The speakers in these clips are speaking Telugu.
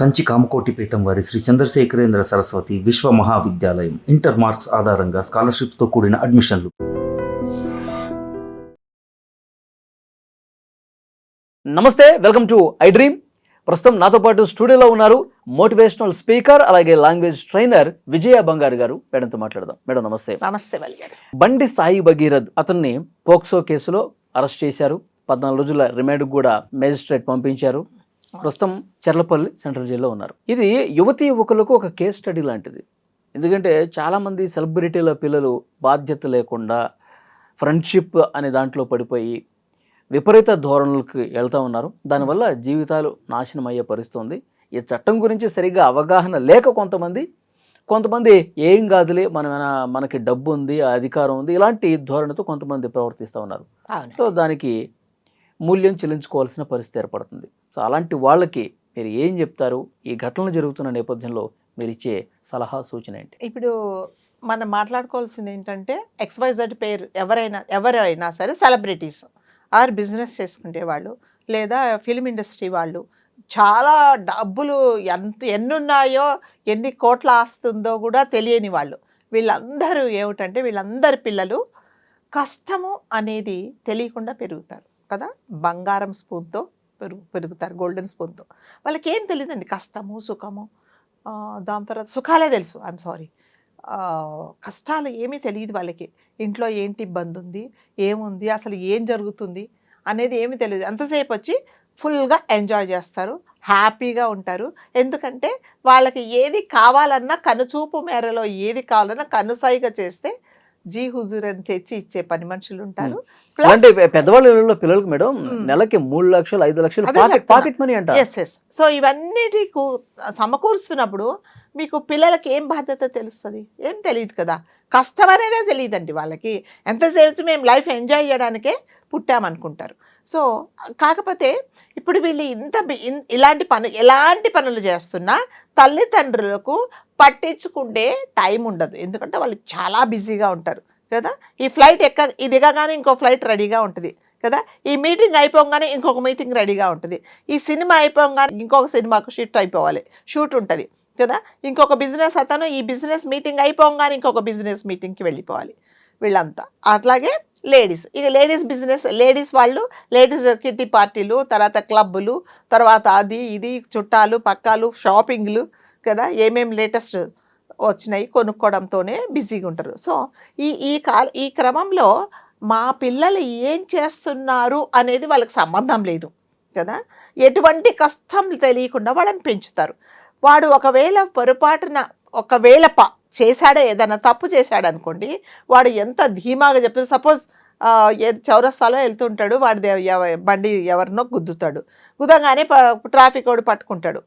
కంచి కామకోటి పీఠం వారి శ్రీ చంద్రశేఖరేంద్ర సరస్వతి విశ్వ మహావిద్యాలయం ఇంటర్ మార్క్స్ ఆధారంగా స్కాలర్షిప్తో కూడిన అడ్మిషన్లు. నమస్తే, వెల్కమ్ టు ఐ డ్రీమ్. ప్రస్తుతం నాతో పాటు స్టూడియోలో ఉన్నారు మోటివేషనల్ స్పీకర్ అలాగే లాంగ్వేజ్ ట్రైనర్ విజయ బంగారు గారు. మేడంతో మాట్లాడదాం. మేడం నమస్తే. నమస్తే గారు. బండి సాయి భగీరథ్ అతన్ని పోక్సో కేసులో అరెస్ట్ చేశారు. 14 రోజుల రిమాండ్ కూడా మేజిస్ట్రేట్ పంపించారు. ప్రస్తుతం చెర్లపల్లి సెంట్రల్ జైల్లో ఉన్నారు. ఇది యువతీ యువకులకు ఒక కేస్ స్టడీ లాంటిది. ఎందుకంటే చాలామంది సెలబ్రిటీల పిల్లలు బాధ్యత లేకుండా ఫ్రెండ్షిప్ అనే దాంట్లో పడిపోయి విపరీత ధోరణులకు వెళ్తూ ఉన్నారు. దానివల్ల జీవితాలు నాశనం అయ్యే పరిస్థితి ఉంది. ఈ చట్టం గురించి సరిగ్గా అవగాహన లేక కొంతమంది ఏం కాదులే, మనకి డబ్బు ఉంది, అధికారం ఉంది, ఇలాంటి ధోరణితో కొంతమంది ప్రవర్తిస్తూ ఉన్నారు. సో దానికి మూల్యం చెల్లించుకోవాల్సిన పరిస్థితి ఏర్పడుతుంది. సో అలాంటి వాళ్ళకి మీరు ఏం చెప్తారు? ఈ ఘటనలు జరుగుతున్న నేపథ్యంలో మీరు ఇచ్చే సలహా సూచన ఏంటి? ఇప్పుడు మనం మాట్లాడుకోవాల్సింది ఏంటంటే XYZ పేరు ఎవరైనా సరే సెలబ్రిటీస్ ఆర్ బిజినెస్ చేసుకునే వాళ్ళు లేదా ఫిల్మ్ ఇండస్ట్రీ వాళ్ళు, చాలా డబ్బులు ఎన్నున్నాయో, ఎన్ని కోట్ల ఆస్తుందో కూడా తెలియని వాళ్ళు, వీళ్ళందరూ ఏమిటంటే వీళ్ళందరి పిల్లలు కష్టము అనేది తెలియకుండా పెరుగుతారు కదా. బంగారం స్పూన్తో పెరుగుతారు, గోల్డెన్ స్పూన్తో. వాళ్ళకి ఏం తెలియదండి కష్టము సుఖము. దాని తర్వాత సుఖాలే తెలుసు, ఐఎమ్ సారీ, కష్టాలు ఏమీ తెలియదు వాళ్ళకి. ఇంట్లో ఏంటి ఇబ్బంది ఉంది, ఏముంది, అసలు ఏం జరుగుతుంది అనేది ఏమీ తెలియదు. ఎంతసేపు వచ్చి ఫుల్గా ఎంజాయ్ చేస్తారు, హ్యాపీగా ఉంటారు. ఎందుకంటే వాళ్ళకి ఏది కావాలన్నా కనుచూపు మేరలో ఏది కావాలన్నా కనుసైగా చేస్తే జీ హుజూర్ అని తెచ్చి ఇచ్చే పని మనుషులు ఉంటారు. అంటే పెద్దవాళ్ళ పిల్లలకు మేడం నెలకి 3 లక్షలు 5 లక్షలు పాకెట్ మనీ అంటారు. ఎస్. సో ఇవన్నిటి సమకూరుస్తున్నప్పుడు మీకు పిల్లలకి ఏం బాధ్యత తెలుస్తుంది? ఏం తెలియదు కదా. కష్టం అనేదే తెలియదండి వాళ్ళకి. ఎంతసేపు మేము లైఫ్ ఎంజాయ్ చేయడానికే పుట్టామనుకుంటారు. సో కాకపోతే ఇప్పుడు వీళ్ళు ఎలాంటి పనులు చేస్తున్నా తల్లిదండ్రులకు పట్టించుకుంటే టైం ఉండదు. ఎందుకంటే వాళ్ళు చాలా బిజీగా ఉంటారు కదా. ఈ ఫ్లైట్ ఇది దిగగానే ఇంకో ఫ్లైట్ రెడీగా ఉంటుంది కదా. ఈ మీటింగ్ అయిపోగానే ఇంకొక మీటింగ్ రెడీగా ఉంటుంది. ఈ సినిమా అయిపోగానే ఇంకొక సినిమాకు షూట్ ఉంటుంది కదా. ఇంకొక బిజినెస్ అతను ఈ బిజినెస్ మీటింగ్ అయిపోగానే ఇంకొక బిజినెస్ మీటింగ్కి వెళ్ళిపోవాలి వీళ్ళంతా. అట్లాగే లేడీస్ వాళ్ళు కిట్టి పార్టీలు, తర్వాత క్లబ్బులు, తర్వాత అది ఇది చుట్టాలు పక్కాలు షాపింగ్లు కదా. ఏమేమి లేటెస్ట్ వచ్చినాయి కొనుక్కోవడంతోనే బిజీగా ఉంటారు. సో ఈ క్రమంలో మా పిల్లలు ఏం చేస్తున్నారు అనేది వాళ్ళకి సంబంధం లేదు కదా. ఎటువంటి కష్టం తెలియకుండా వాళ్ళని పెంచుతారు. వాడు ఒకవేళ పొరపాటున చేశాడే, ఏదైనా తప్పు చేశాడు అనుకోండి, వాడు ఎంత ధీమాగా చెప్పారు. సపోజ్ చౌరస్తాలో వెళ్తుంటాడు, వాడి బండి ఎవరినో గుద్దగానే ట్రాఫిక్ వాడు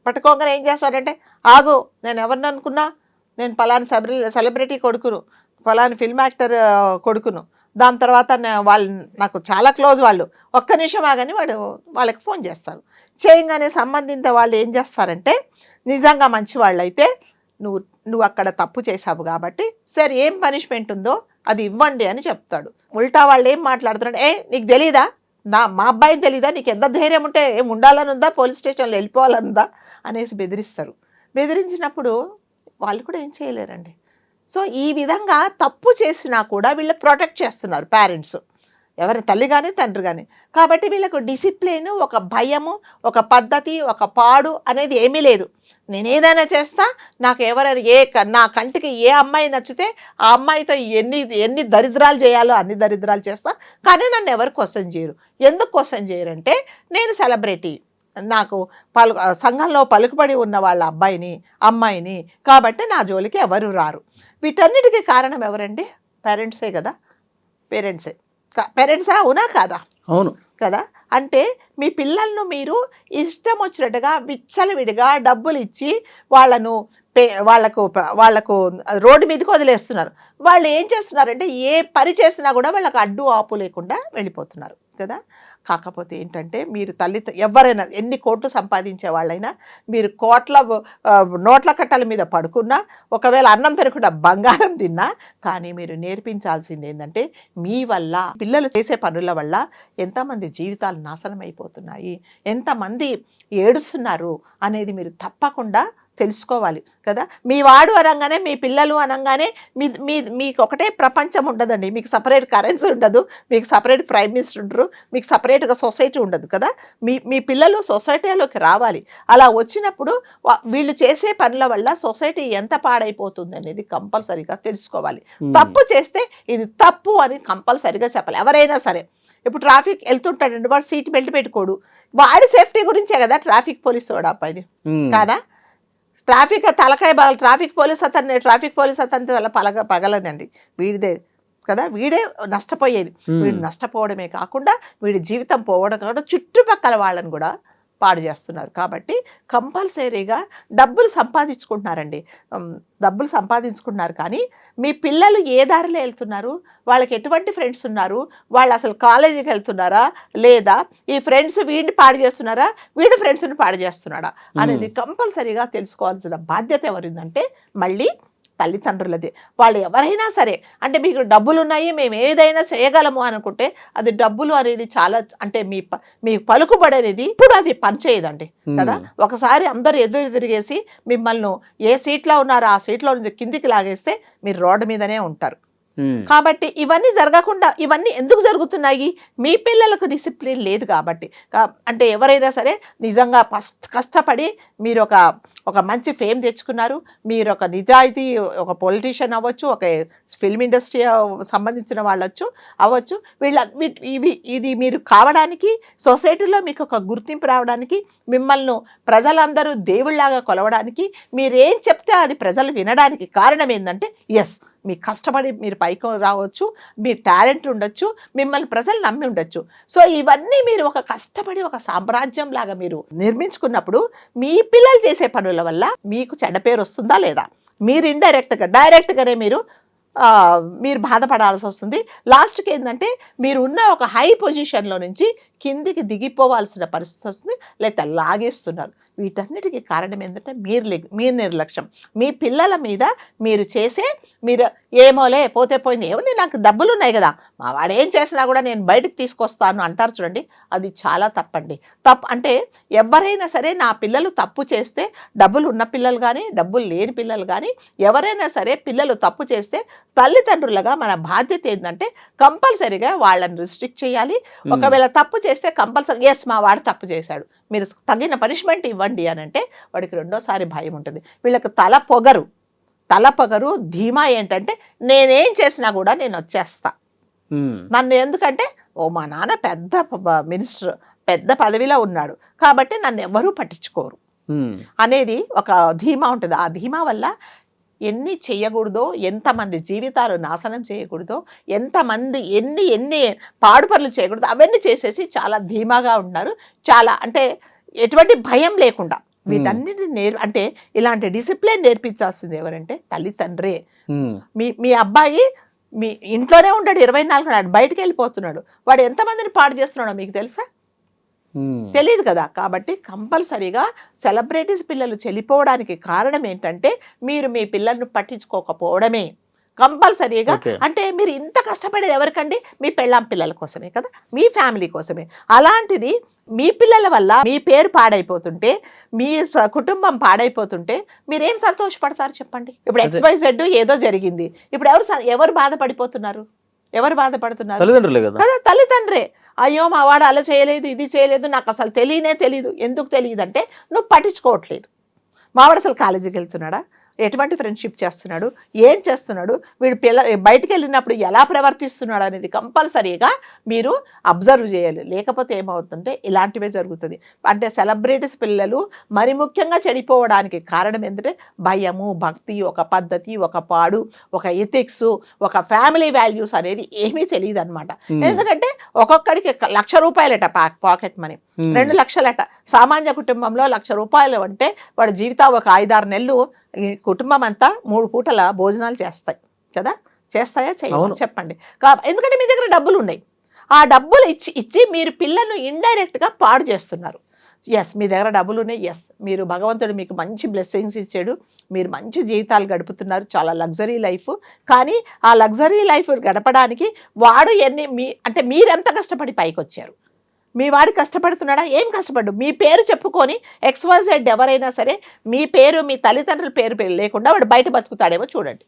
పట్టుకోగానే ఏం చేస్తాడంటే, ఆగు, నేను ఎవరిని అనుకున్నా, నేను పలాని సెలబ్రిటీ కొడుకును, పలాని ఫిల్మ్ యాక్టర్ కొడుకును, దాని తర్వాత నాకు చాలా క్లోజ్ వాళ్ళు, ఒక్క నిమిషం ఆగని వాళ్ళకి ఫోన్ చేస్తారు. చేయగానే సంబంధిత వాళ్ళు ఏం చేస్తారంటే, నిజంగా మంచి వాళ్ళు అయితే నువ్వు అక్కడ తప్పు చేసావు కాబట్టి సరే ఏం పనిష్మెంట్ ఉందో అది ఇవ్వండి అని చెప్తాడు. ఉల్టా వాళ్ళు ఏం మాట్లాడుతున్నాడు, నీకు తెలీదా, మా అబ్బాయిని తెలీదా, నీకు ఎంత ధైర్యం ఉంటే ఏం ఉండాలని ఉందా, పోలీస్ స్టేషన్లో వెళ్ళిపోవాలనుందా అనేసి బెదిరిస్తారు. బెదిరించినప్పుడు వాళ్ళు కూడా ఏం చేయలేరండి. సో ఈ విధంగా తప్పు చేసినా కూడా వీళ్ళు ప్రొటెక్ట్ చేస్తున్నారు పేరెంట్స్, ఎవరి తల్లి కానీ తండ్రి కానీ. కాబట్టి వీళ్ళకు డిసిప్లిన్, ఒక భయము, ఒక పద్ధతి, ఒక పాడు అనేది ఏమీ లేదు. నేను ఏదైనా చేస్తా, నాకు నా కంటికి ఏ అమ్మాయి నచ్చితే ఆ అమ్మాయితో ఎన్ని దరిద్రాలు చేయాలో అన్ని దరిద్రాలు చేస్తా, కానీ నన్ను ఎవరు క్వశ్చన్ చేయరు. ఎందుకు క్వశ్చన్ చేయరంటే నేను సెలబ్రిటీ, నాకు సంఘంలో పలుకుబడి ఉన్న వాళ్ళ అమ్మాయిని కాబట్టి నా జోలికి ఎవరు రారు. వీటన్నిటికీ కారణం ఎవరండి? పేరెంట్సే కదా. పేరెంట్సా అవునా కాదా? అవును కదా. అంటే మీ పిల్లలను మీరు ఇష్టం వచ్చినట్టుగా విచ్చలవిడిగా డబ్బులు ఇచ్చి వాళ్ళకు రోడ్డు మీదకి వదిలేస్తున్నారు. వాళ్ళు ఏం చేస్తున్నారంటే ఏ పని చేసినా కూడా వాళ్ళకి అడ్డు ఆపు లేకుండా వెళ్ళిపోతున్నారు కదా. కాకపోతే ఏంటంటే మీరు ఎవరైనా ఎన్ని కోట్లు సంపాదించే వాళ్ళైనా మీరు నోట్ల కట్టల మీద పడుకున్నా, ఒకవేళ అన్నం తినకుండా బంగారం తిన్నా, కానీ మీరు నేర్పించాల్సింది ఏంటంటే మీ వల్ల పిల్లలు చేసే పనుల వల్ల ఎంతమంది జీవితాలు నాశనం అయిపోతున్నాయి, ఎంతమంది ఏడుస్తున్నారు అనేది మీరు తప్పకుండా తెలుసుకోవాలి కదా. మీ వాడు అనగానే, మీ పిల్లలు అనగానే మీకు ఒకటే ప్రపంచం ఉండదండి. మీకు సపరేట్ కరెన్సీ ఉండదు, మీకు సపరేట్ ప్రైమ్ మినిస్టర్ ఉండరు, మీకు సపరేట్గా సొసైటీ ఉండదు కదా. మీ పిల్లలు సొసైటీలోకి రావాలి. అలా వచ్చినప్పుడు వీళ్ళు చేసే పనుల వల్ల సొసైటీ ఎంత పాడైపోతుంది అనేది కంపల్సరీగా తెలుసుకోవాలి. తప్పు చేస్తే ఇది తప్పు అని కంపల్సరీగా చెప్పాలి. ఎవరైనా సరే, ఇప్పుడు ట్రాఫిక్ వెళ్తుంటాడండి, వాడు సీట్ బెల్ట్ పెట్టుకోడు, వాడి సేఫ్టీ గురించే కదా ట్రాఫిక్ పోలీస్ వాడు అబ్బాయిది కాదా. ట్రాఫిక్ పోలీస్ అతని తల పగలదండి, వీడిదే కదా, వీడే నష్టపోయేది. వీడు నష్టపోవడమే కాకుండా వీడి జీవితం పోవడం కాకుండా చుట్టుపక్కల వాళ్ళని కూడా పాడు చేస్తున్నారు. కాబట్టి కంపల్సరీగా డబ్బులు సంపాదించుకుంటున్నారు కానీ మీ పిల్లలు ఏ దారిలో వెళ్తున్నారు, వాళ్ళకి ఎటువంటి ఫ్రెండ్స్ ఉన్నారు, వాళ్ళు అసలు కాలేజీకి వెళ్తున్నారా లేదా, ఈ ఫ్రెండ్స్ వీడిని పాడు చేస్తున్నారా, వీడి ఫ్రెండ్స్ని పాడు చేస్తున్నాడా అనేది కంపల్సరీగా తెలుసుకోవాల్సిన బాధ్యత ఎవరిందంటే మళ్ళీ తల్లిదండ్రులది. వాళ్ళు ఎవరైనా సరే, అంటే మీకు డబ్బులు ఉన్నాయి, మేము ఏదైనా చేయగలము అనుకుంటే అది డబ్బులు అనేది చాలా, అంటే మీ పలుకుబడి అనేది ఇప్పుడు అది పనిచేయదండి కదా. ఒకసారి అందరు ఎదురు తిరిగేసి మిమ్మల్ని ఏ సీట్లో ఉన్నారో ఆ సీట్లో నుంచి కిందికి లాగేస్తే మీరు రోడ్డు మీదనే ఉంటారు. కాబట్టి ఇవన్నీ జరగకుండా, ఇవన్నీ ఎందుకు జరుగుతున్నాయి, మీ పిల్లలకు డిసిప్లిన్ లేదు కాబట్టి. అంటే ఎవరైనా సరే నిజంగా కష్టపడి మీరు ఒక మంచి ఫేమ్ తెచ్చుకున్నారు, మీరు ఒక నిజాయితీ, ఒక పొలిటీషియన్ అవ్వచ్చు, ఒక ఫిల్మ్ ఇండస్ట్రీ సంబంధించిన వాళ్ళొచ్చు అవ్వచ్చు, ఇది మీరు కావడానికి, సొసైటీలో మీకు ఒక గుర్తింపు రావడానికి, మిమ్మల్ని ప్రజలందరూ దేవుళ్లాగా కొలవడానికి, మీరేం చెప్తే అది ప్రజలు వినడానికి కారణం ఏంటంటే ఎస్ మీ కష్టపడి మీరు పైకి రావచ్చు, మీ టాలెంట్ ఉండొచ్చు, మిమ్మల్ని ప్రజలు నమ్మి ఉండొచ్చు. సో ఇవన్నీ మీరు ఒక కష్టపడి ఒక సామ్రాజ్యం లాగా మీరు నిర్మించుకున్నప్పుడు మీ పిల్లలు చేసే పనుల వల్ల మీకు చెడ్డ పేరు వస్తుందా లేదా, మీరు డైరెక్ట్గానే మీరు బాధపడాల్సి వస్తుంది. లాస్ట్కి ఏంటంటే మీరు ఉన్న ఒక హై పొజిషన్లో నుంచి కిందికి దిగిపోవాల్సిన పరిస్థితి వస్తుంది, లేకపోతే లాగేస్తున్నారు. వీటన్నిటికీ కారణం ఏంటంటే మీరు నిర్లక్ష్యం. మీ పిల్లల మీద మీరు ఏమోలే పోతే పోయింది, ఏముంది నాకు డబ్బులు ఉన్నాయి కదా, మా వాడు ఏం చేసినా కూడా నేను బయటకు తీసుకొస్తాను అంటారు చూడండి, అది చాలా తప్పండి. అంటే ఎవరైనా సరే నా పిల్లలు తప్పు చేస్తే, డబ్బులు ఉన్న పిల్లలు కానీ డబ్బులు లేని పిల్లలు కానీ ఎవరైనా సరే పిల్లలు తప్పు చేస్తే తల్లిదండ్రులుగా మన బాధ్యత ఏంటంటే కంపల్సరీగా వాళ్ళని రిస్ట్రిక్ట్ చేయాలి. ఒకవేళ తప్పు చేస్తే కంపల్సరీ ఎస్ మా వాడు తప్పు చేశాడు, మీరు తగిన పనిష్మెంట్ ఇవ్వండి అని అంటే వాడికి రెండోసారి భయం ఉంటుంది. వీళ్ళకి తల పొగరు ధీమా ఏంటంటే నేనేం చేసినా కూడా నేను వచ్చేస్తా, నన్ను ఎందుకంటే మా నాన్న పెద్ద మినిస్టర్, పెద్ద పదవిలో ఉన్నాడు కాబట్టి నన్ను ఎవరూ పట్టించుకోరు అనేది ఒక ధీమా ఉంటుంది. ఆ ధీమా వల్ల ఎన్ని చేయకూడదో, ఎంతమంది జీవితాలు నాశనం చేయకూడదో, ఎంతమంది ఎన్ని పాడు పనులు చేయకూడదు అవన్నీ చేసేసి చాలా ధీమాగా ఉన్నారు. చాలా అంటే ఎటువంటి భయం లేకుండా వీటన్నిటిని అంటే ఇలాంటి డిసిప్లిన్ నేర్పించాల్సింది ఎవరంటే తల్లిదండ్రే. మీ అబ్బాయి మీ ఇంట్లోనే ఉంటాడు 24 గంటలు, బయటకు వెళ్ళిపోతున్నాడు, వాడు ఎంతమందిని పాడు చేస్తున్నాడో మీకు తెలుసా? తెలియదు కదా. కాబట్టి కంపల్సరీగా సెలబ్రిటీస్ పిల్లలు చెల్లిపోవడానికి కారణం ఏంటంటే మీరు మీ పిల్లలను పట్టించుకోకపోవడమే. కంపల్సరీగా అంటే మీరు ఇంత కష్టపడేది ఎవరికండి, మీ పెళ్ళాం పిల్లల కోసమే కదా, మీ ఫ్యామిలీ కోసమే. అలాంటిది మీ పిల్లల వల్ల మీ పేరు పాడైపోతుంటే, మీ కుటుంబం పాడైపోతుంటే మీరేం సంతోషపడతారు చెప్పండి. ఇప్పుడు XYZ ఏదో జరిగింది, ఇప్పుడు ఎవరు బాధపడిపోతున్నారు, ఎవరు బాధపడుతున్నారు? తల్లిదండ్రులే కదా. తల్లిదండ్రే. అయ్యో మా వాడు అలా చేయలేదు, ఇది చేయలేదు, నాకు అసలు తెలియదు. ఎందుకు తెలియదు అంటే నువ్వు పట్టించుకోవట్లేదు. మావాడు అసలు కాలేజీకి వెళ్తున్నాడా, ఎటువంటి ఫ్రెండ్షిప్ చేస్తున్నాడు, ఏం చేస్తున్నాడు, వీడు బయటికి వెళ్ళినప్పుడు ఎలా ప్రవర్తిస్తున్నాడు అనేది కంపల్సరీగా మీరు అబ్జర్వ్ చేయాలి. లేకపోతే ఏమవుతుంటే ఇలాంటివే జరుగుతుంది. అంటే సెలబ్రిటీస్ పిల్లలు మరి ముఖ్యంగా చెడిపోవడానికి కారణం ఏంటంటే భయము, భక్తి, ఒక పద్ధతి, ఒక పాడు, ఒక ఎథిక్స్, ఒక ఫ్యామిలీ వాల్యూస్ అనేది ఏమీ తెలియదు అనమాట. ఎందుకంటే ఒక్కొక్కడికి ₹1,00,000 పాకెట్ మనీ, 2 లక్షలట. సామాన్య కుటుంబంలో ₹1,00,000 అంటే వాడి జీవితం ఒక 5-6 నెలలు ఈ కుటుంబం అంతా 3 పూటల భోజనాలు చేస్తాయి కదా. చేస్తాయా? చేయవు చెప్పండి. ఎందుకంటే మీ దగ్గర డబ్బులు ఉన్నాయి. ఆ డబ్బులు ఇచ్చి మీరు పిల్లలను ఇండైరెక్ట్గా పాడు చేస్తున్నారు. ఎస్, మీ దగ్గర డబ్బులు ఉన్నాయి, ఎస్, మీరు భగవంతుడు మీకు మంచి బ్లెస్సింగ్స్ ఇచ్చాడు, మీరు మంచి జీవితాలు గడుపుతున్నారు, చాలా లగ్జరీ లైఫ్. కానీ ఆ లగ్జరీ లైఫ్ గడపడానికి వాడు అంటే మీరెంత కష్టపడి పైకి వచ్చారు? మీ వాడు కష్టపడుతున్నాడా? ఏం కష్టపడ్డు? మీ పేరు చెప్పుకొని XYZ ఎవరైనా సరే మీ పేరు, మీ తల్లిదండ్రుల పేరు లేకుండా వాడు బయట బతుకుతాడేమో చూడండి.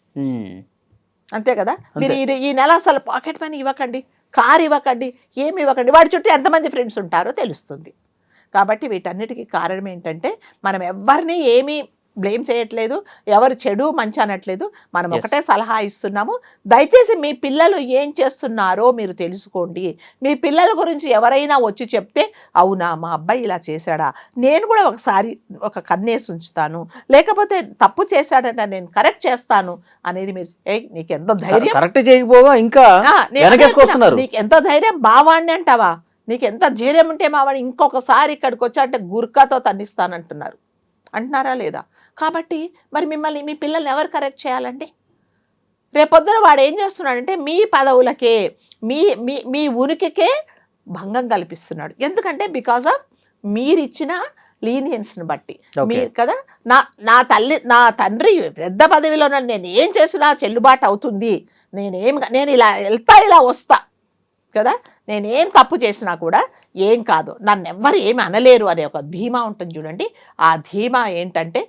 అంతే కదా. మీరు ఈ నెల అసలు పాకెట్ మనీ ఇవ్వకండి, కార్ ఇవ్వకండి, ఏమి ఇవ్వకండి, వాడి చుట్టూ ఎంతమంది ఫ్రెండ్స్ ఉంటారో తెలుస్తుంది. కాబట్టి వీటన్నిటికీ కారణం ఏంటంటే మనం ఎవరిని ఏమీ బ్లేమ్ చేయట్లేదు, ఎవరు చెడు మంచి అనట్లేదు, మనం ఒకటే సలహా ఇస్తున్నాము. దయచేసి మీ పిల్లలు ఏం చేస్తున్నారో మీరు తెలుసుకోండి. మీ పిల్లల గురించి ఎవరైనా వచ్చి చెప్తే అవునా మా అబ్బాయి ఇలా చేశాడా, నేను కూడా ఒకసారి ఒక కన్నేసి ఉంచుతాను, లేకపోతే తప్పు చేశాడంటే నేను కరెక్ట్ చేస్తాను అనేది మీరు నీకెంత ధైర్యం, కరెక్ట్ చేయకపోగా ఇంకా నీకు ఎంత ధైర్యం, బావాడిని అంటావా, నీకు ఎంత ధైర్యం ఉంటే మావాడు ఇంకొకసారి ఇక్కడికి వచ్చా అంటే గుర్కాతో అంటున్నారా లేదా? కాబట్టి మరి మిమ్మల్ని మీ పిల్లల్ని ఎవరు కరెక్ట్ చేయాలండి? రేపొద్దున వాడు ఏం చేస్తున్నాడంటే మీ పదవులకే మీ మీ మీ ఉనికికే భంగం కల్పిస్తున్నాడు. ఎందుకంటే బికాజ్ ఆఫ్ మీరిచ్చిన లీనియన్స్ని బట్టి. మీరు కదా నా తండ్రి పెద్ద పదవిలో నేను ఏం చేసినా చెల్లుబాటు అవుతుంది, నేను ఇలా వస్తా కదా, నేనేం తప్పు చేసినా కూడా ఏం కాదు, నన్ను ఎవ్వరు ఏమి అనలేరు అనే ఒక ధీమా ఉంటుంది చూడండి. ఆ ధీమా ఏంటంటే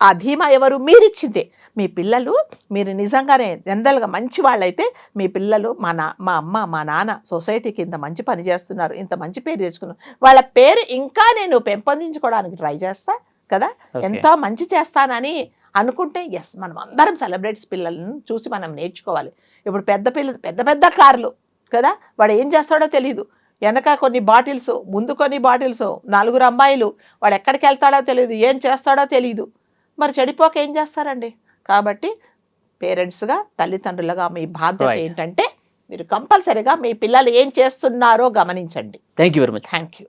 ఆ ధీమా ఎవరు? మీరిచ్చిందే. మీ పిల్లలు మీరు నిజంగానే జనరల్గా మంచి వాళ్ళైతే మీ పిల్లలు మా అమ్మ మా నాన్న సొసైటీకి ఇంత మంచి పని చేస్తున్నారు, ఇంత మంచి పేరు తెచ్చుకున్నారు, వాళ్ళ పేరు ఇంకా నేను పెంపొందించుకోవడానికి ట్రై చేస్తా కదా, ఎంతో మంచి చేస్తానని అనుకుంటే ఎస్, మనం అందరం సెలబ్రిటీస్ పిల్లలను చూసి మనం నేర్చుకోవాలి. ఇప్పుడు పెద్ద పెద్ద కార్లు కదా, వాడు ఏం చేస్తాడో తెలియదు, వెనక కొన్ని బాటిల్స్, ముందు కొన్ని బాటిల్స్, 4 అమ్మాయిలు, వాడు ఎక్కడికి వెళ్తాడో తెలియదు, ఏం చేస్తాడో తెలియదు, మరి చెడిపోక ఏం చేస్తారండి? కాబట్టి పేరెంట్స్గా తల్లిదండ్రులుగా మీ బాధ్యత ఏంటంటే మీరు కంపల్సరీగా మీ పిల్లలు ఏం చేస్తున్నారో గమనించండి. Thank you very much. Thank you.